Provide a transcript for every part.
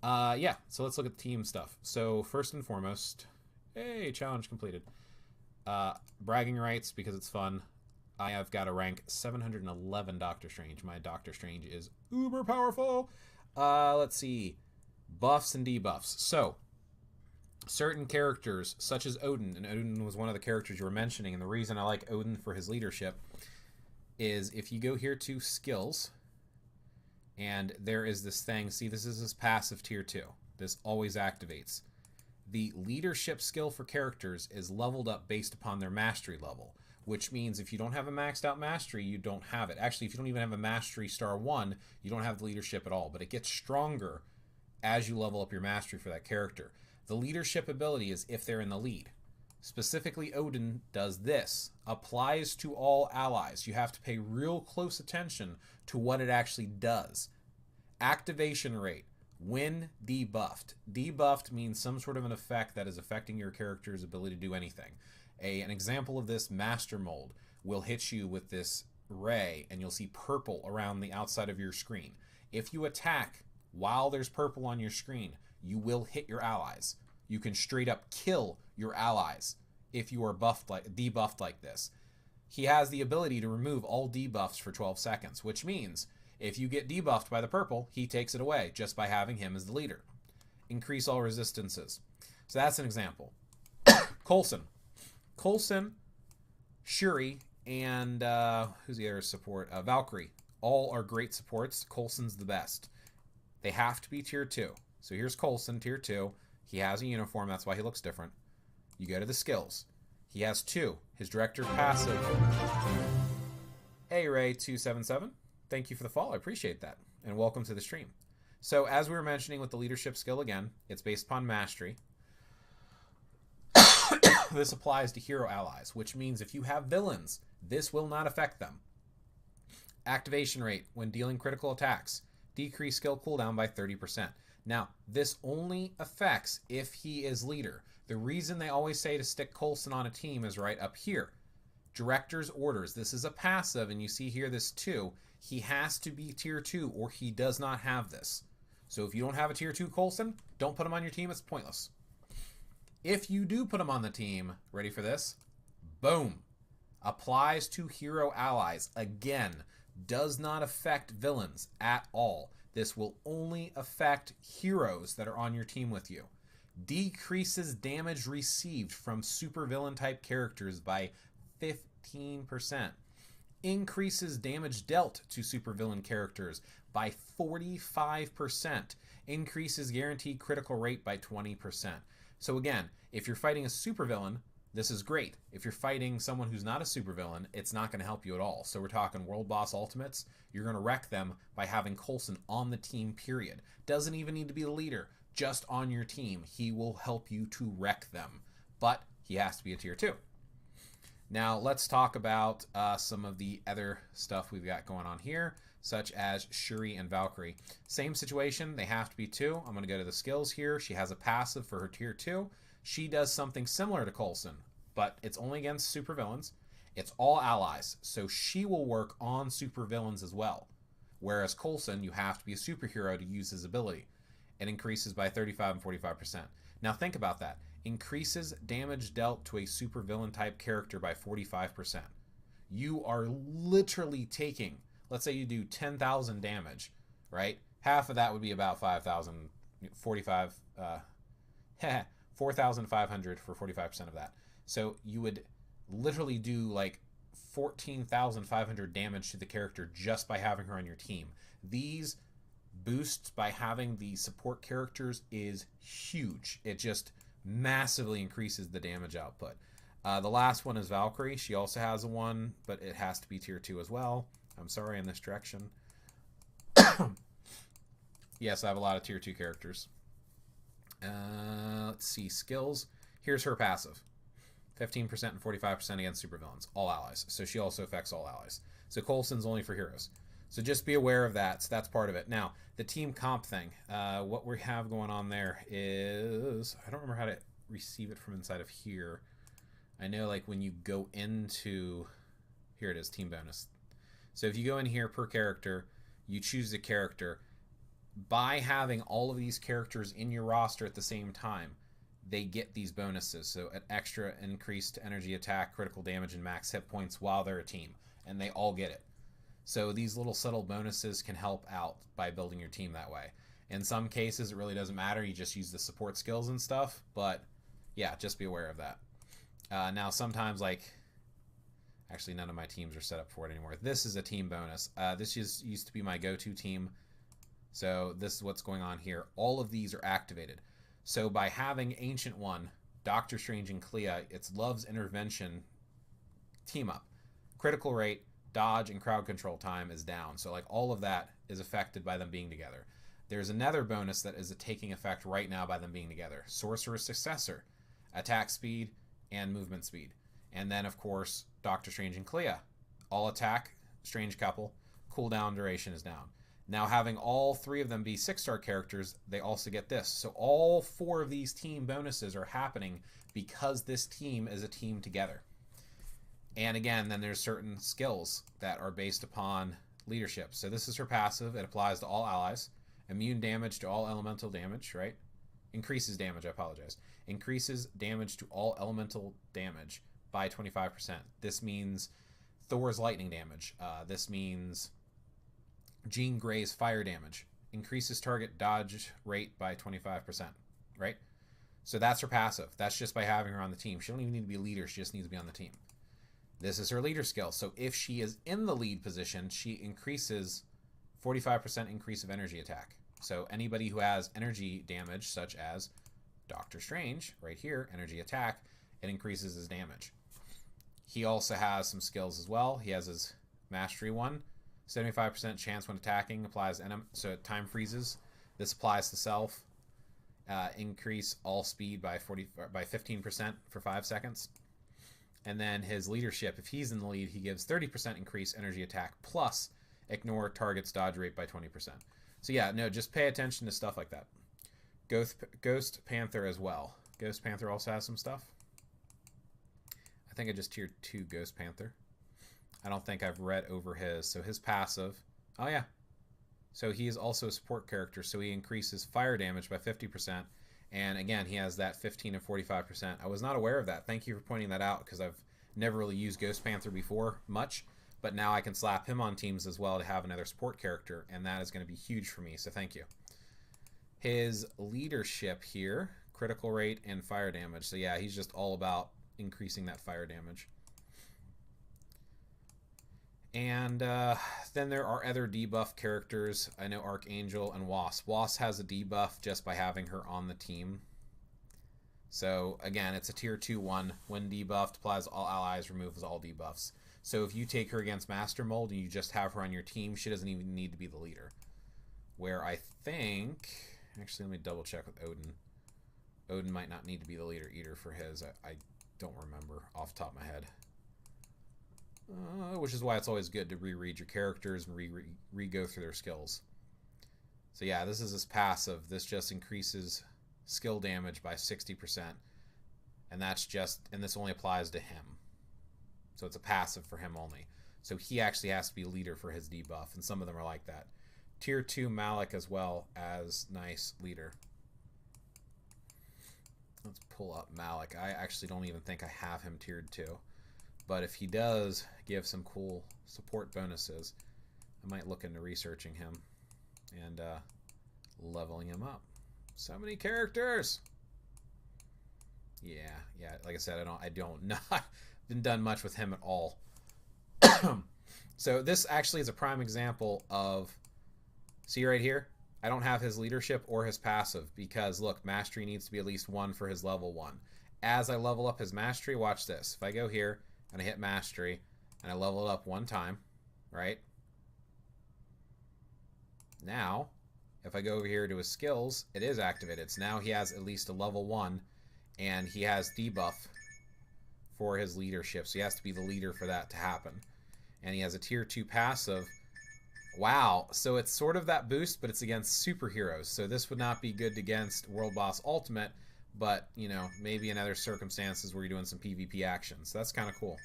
Yeah, so let's look at the team stuff. So first and foremost, hey, challenge completed. Bragging rights because it's fun. I have got a rank 711 Doctor Strange. My Doctor Strange is uber powerful. Let's see. Buffs and debuffs. So, certain characters, such as Odin, and Odin was one of the characters you were mentioning, and the reason I like Odin for his leadership is if you go here to skills, and there is this thing, see, this is his passive tier 2. This always activates. The leadership skill for characters is leveled up based upon their mastery level, which means if you don't have a maxed out mastery, you don't have it. Actually, if you don't even have a mastery star 1, you don't have the leadership at all, but it gets stronger as you level up your mastery for that character. The leadership ability is if they're in the lead. Specifically, Odin does this. Applies to all allies. You have to pay real close attention to what it actually does. Activation rate. When debuffed. Debuffed means some sort of an effect that is affecting your character's ability to do anything. An example of this, Master Mold, will hit you with this ray, and you'll see purple around the outside of your screen. If you attack while there's purple on your screen, you will hit your allies. You can straight up kill your allies if you are debuffed like this. He has the ability to remove all debuffs for 12 seconds, which means if you get debuffed by the purple, he takes it away just by having him as the leader. Increase all resistances. So that's an example. Coulson, Shuri, and who's the other support? Valkyrie. All are great supports. Coulson's the best. They have to be tier 2. So here's Coulson, tier 2. He has a uniform, that's why he looks different. You go to the skills. He has 2. His director's passive. Hey, Ray277. Thank you for the follow. I appreciate that. And welcome to the stream. So as we were mentioning with the leadership skill again, it's based upon mastery. This applies to hero allies, which means if you have villains, this will not affect them. Activation rate when dealing critical attacks. Decrease skill cooldown by 30%. Now, this only affects if he is leader. The reason they always say to stick Coulson on a team is right up here. Director's orders. This is a passive, and you see here this 2. He has to be tier 2, or he does not have this. So if you don't have a tier 2 Coulson, don't put him on your team. It's pointless. If you do put him on the team, ready for this? Boom. Applies to hero allies. Again, does not affect villains at all. This will only affect heroes that are on your team with you. Decreases damage received from supervillain type characters by 15%. Increases damage dealt to supervillain characters by 45%. Increases guaranteed critical rate by 20%. So again, if you're fighting a supervillain, this is great. If you're fighting someone who's not a supervillain, it's not going to help you at all. So we're talking World Boss Ultimates. You're going to wreck them by having Coulson on the team, period. Doesn't even need to be the leader. Just on your team, he will help you to wreck them. But he has to be a tier 2. Now let's talk about some of the other stuff we've got going on here, such as Shuri and Valkyrie. Same situation. They have to be 2. I'm going to go to the skills here. She has a passive for her tier 2. She does something similar to Coulson, but it's only against supervillains. It's all allies, so she will work on supervillains as well. Whereas Coulson, you have to be a superhero to use his ability. It increases by 35 and 45%. Now think about that. Increases damage dealt to a supervillain type character by 45%. You are literally taking, let's say you do 10,000 damage, right? Half of that would be about 5,000, 4,500 for 45% of that. So you would literally do like 14,500 damage to the character just by having her on your team. These boosts by having the support characters is huge. It just massively increases the damage output. The last one is Valkyrie. She also has a 1, but it has to be tier 2 as well. I'm sorry, in this direction. Yes, I have a lot of tier 2 characters. Let's see, skills. Here's her passive. 15% and 45% against supervillains, all allies. So she also affects all allies. So Coulson's only for heroes. So just be aware of that. So that's part of it. Now, the team comp thing. What we have going on there is, I don't remember how to receive it from inside of here. I know like when you go into, here it is, team bonus. So if you go in here per character, you choose the character. by having all of these characters in your roster at the same time, they get these bonuses. So an extra increased energy attack, critical damage, and max hit points while they're a team. And they all get it. So these little subtle bonuses can help out by building your team that way. In some cases, it really doesn't matter. You just use the support skills and stuff. But yeah, just be aware of that. Now, sometimes, like, actually, none of my teams are set up for it anymore. This is a team bonus. This used to be my go-to team. So this is what's going on here. All of these are activated. So by having Ancient One, Doctor Strange, and Clea, it's Love's Intervention team up. Critical rate, dodge, and crowd control time is down. So like all of that is affected by them being together. There's another bonus that is taking effect right now by them being together. Sorcerer's Successor, attack speed, and movement speed. And then, of course, Doctor Strange and Clea. All attack, Strange couple, cooldown duration is down. Now, having all three of them be 6-star characters, they also get this. So all 4 of these team bonuses are happening because this team is a team together. And again, then there's certain skills that are based upon leadership. So this is her passive. It applies to all allies. Immune damage to all elemental damage, right? Increases damage, I apologize. Increases damage to all elemental damage by 25%. This means Thor's lightning damage. This means Jean Grey's fire damage. Increases target dodge rate by 25%, right? So that's her passive. That's just by having her on the team. She don't even need to be a leader. She just needs to be on the team. This is her leader skill. So if she is in the lead position, she increases 45% increase of energy attack. So anybody who has energy damage, such as Doctor Strange, right here, energy attack, it increases his damage. He also has some skills as well. He has his mastery one. 75% chance when attacking applies so time freezes. This applies to self. Increase all speed by 15% for 5 seconds. And then his leadership, if he's in the lead, he gives 30% increase energy attack plus ignore target's dodge rate by 20%. So yeah, no, just pay attention to stuff like that. Ghost Panther as well. Ghost Panther also has some stuff. I think I just tiered 2 Ghost Panther. I don't think I've read over his. So his passive. Oh yeah. So he is also a support character. So he increases fire damage by 50%. And again, he has that 15 and 45%. I was not aware of that. Thank you for pointing that out because I've never really used Ghost Panther before much. But now I can slap him on teams as well to have another support character. And that is going to be huge for me. So thank you. His leadership here, critical rate and fire damage. So yeah, he's just all about increasing that fire damage. And then there are other debuff characters. I know Archangel and Wasp. Wasp has a debuff just by having her on the team. So again, it's a tier 2 one. When debuffed, applies to all allies, removes all debuffs. So if you take her against Master Mold and you just have her on your team, she doesn't even need to be the leader. Where I think... Actually, let me double check with Odin. Odin might not need to be the leader either for his. I don't remember off the top of my head. Which is why it's always good to reread your characters and re-go through their skills. So yeah, this is his passive. This just increases skill damage by 60%. And that's just, and this only applies to him. So it's a passive for him only. So he actually has to be leader for his debuff, and some of them are like that. Tier 2 Malik as well as nice leader. Let's pull up Malik. I actually don't even think I have him tiered 2. But if he does give some cool support bonuses, I might look into researching him and leveling him up. So many characters. Yeah. Like I said, I don't know. I've been done much with him at all. So this actually is a prime example of. See right here? I don't have his leadership or his passive because look, mastery needs to be at least 1 for his level 1. As I level up his mastery, watch this. If I go here and I hit mastery and I level it up 1 time, right? Now, if I go over here to his skills, it is activated. So now he has at least a level 1 and he has debuff for his leadership. So he has to be the leader for that to happen. And he has a tier 2 passive. Wow, so it's sort of that boost, but it's against superheroes. So this would not be good against World Boss Ultimate, but, you know, maybe in other circumstances where you're doing some PvP action. So that's kind of cool.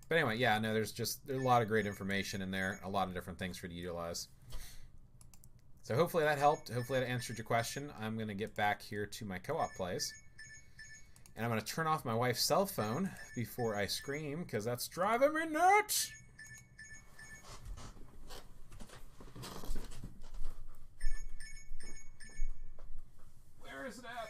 But anyway, yeah, no, there's a lot of great information in there, a lot of different things for you to utilize. So hopefully that helped. Hopefully that answered your question. I'm going to get back here to my co-op plays. And I'm going to turn off my wife's cell phone before I scream, because that's driving me nuts! Where is it at?